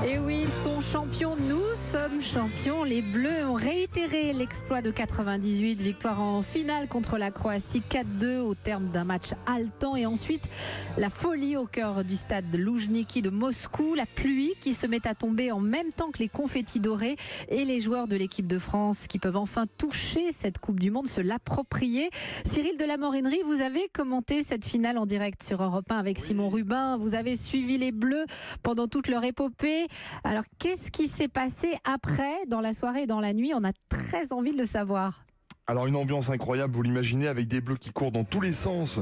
Et oui, ils sont champions, nous sommes champions. Les Bleus ont réitéré l'exploit de 98, victoire en finale contre la Croatie 4-2 au terme d'un match haletant. Et ensuite, la folie au cœur du stade Loujniki de Moscou, la pluie qui se met à tomber en même temps que les confettis dorés et les joueurs de l'équipe de France qui peuvent enfin toucher cette Coupe du Monde, se l'approprier. Cyril de la Morinerie, vous avez commenté cette finale en direct sur Europe 1 avec Simon Rubin. Vous avez suivi les Bleus pendant toute leur épopée. Alors, qu'est-ce qui s'est passé après, dans la soirée et dans la nuit? On a très envie de le savoir. Alors une ambiance incroyable, vous l'imaginez, avec des Bleus qui courent dans tous les sens,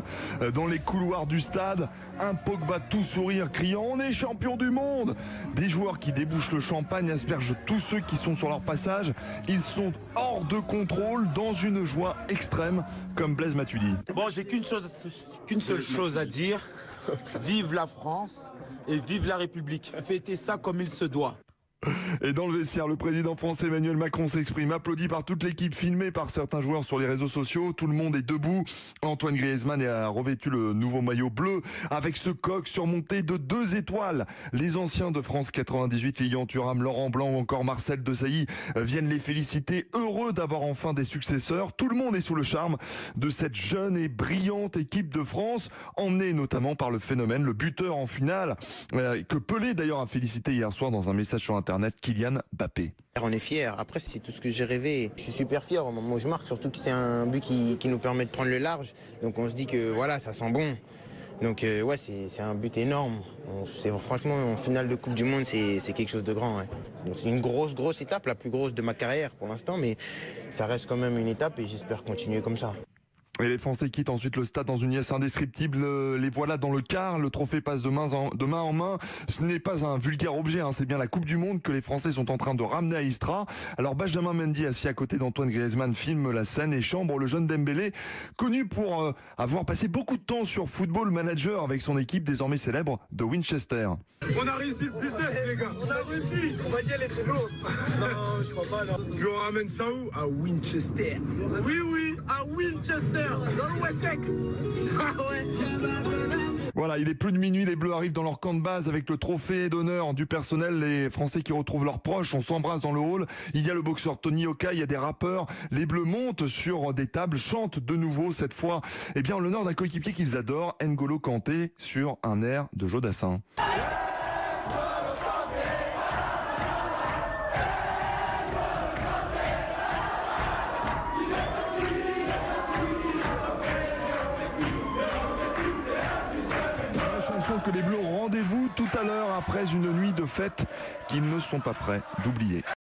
dans les couloirs du stade, un Pogba tout sourire, criant « On est champion du monde !» Des joueurs qui débouchent le champagne, aspergent tous ceux qui sont sur leur passage. Ils sont hors de contrôle, dans une joie extrême, comme Blaise Matuidi. Bon, j'ai qu'une seule chose à dire. Vive la France et vive la République. Fêtez ça comme il se doit. Et dans le vestiaire, le président français Emmanuel Macron s'exprime, applaudi par toute l'équipe, filmé par certains joueurs sur les réseaux sociaux. Tout le monde est debout. Antoine Griezmann a revêtu le nouveau maillot bleu avec ce coq surmonté de 2 étoiles. Les anciens de France 98, Lilian Thuram, Laurent Blanc ou encore Marcel Desailly viennent les féliciter, heureux d'avoir enfin des successeurs. Tout le monde est sous le charme de cette jeune et brillante équipe de France, emmenée notamment par le phénomène, le buteur en finale, que Pelé d'ailleurs a félicité hier soir dans un message sur Internet, Kylian Mbappé. On est fiers. Après, c'est tout ce que j'ai rêvé. Je suis super fier au moment où je marque, surtout que c'est un but qui nous permet de prendre le large. Donc on se dit que voilà, ça sent bon. Donc ouais, c'est un but énorme. Franchement, en finale de Coupe du Monde, c'est quelque chose de grand. Ouais. Donc c'est une grosse étape, la plus grosse de ma carrière pour l'instant, mais ça reste quand même une étape et j'espère continuer comme ça. Et les Français quittent ensuite le stade dans une liesse indescriptible. Les voilà dans le car. Le trophée passe de main en main. Ce n'est pas un vulgaire objet, hein. C'est bien la Coupe du Monde que les Français sont en train de ramener à Istra. Alors Benjamin Mendy, assis à côté d'Antoine Griezmann, filme la scène et chambre le jeune Dembélé, connu pour avoir passé beaucoup de temps sur Football Manager avec son équipe désormais célèbre de Winchester. On a réussi le business, les gars. On a réussi. On va dire elle est très lourde. Non, je crois pas, non. Puis on ramène ça où? À Winchester. Oui, à Winchester. Dans le Wessex. Voilà, il est plus de minuit, les Bleus arrivent dans leur camp de base avec le trophée d'honneur du personnel, les Français qui retrouvent leurs proches, on s'embrasse dans le hall, il y a le boxeur Tony Oka, il y a des rappeurs, les Bleus montent sur des tables, chantent de nouveau cette fois, eh bien en l'honneur d'un coéquipier qu'ils adorent, N'Golo Kanté, sur un air de Jodassin. Que les Bleus ont rendez-vous tout à l'heure après une nuit de fête qu'ils ne sont pas prêts d'oublier.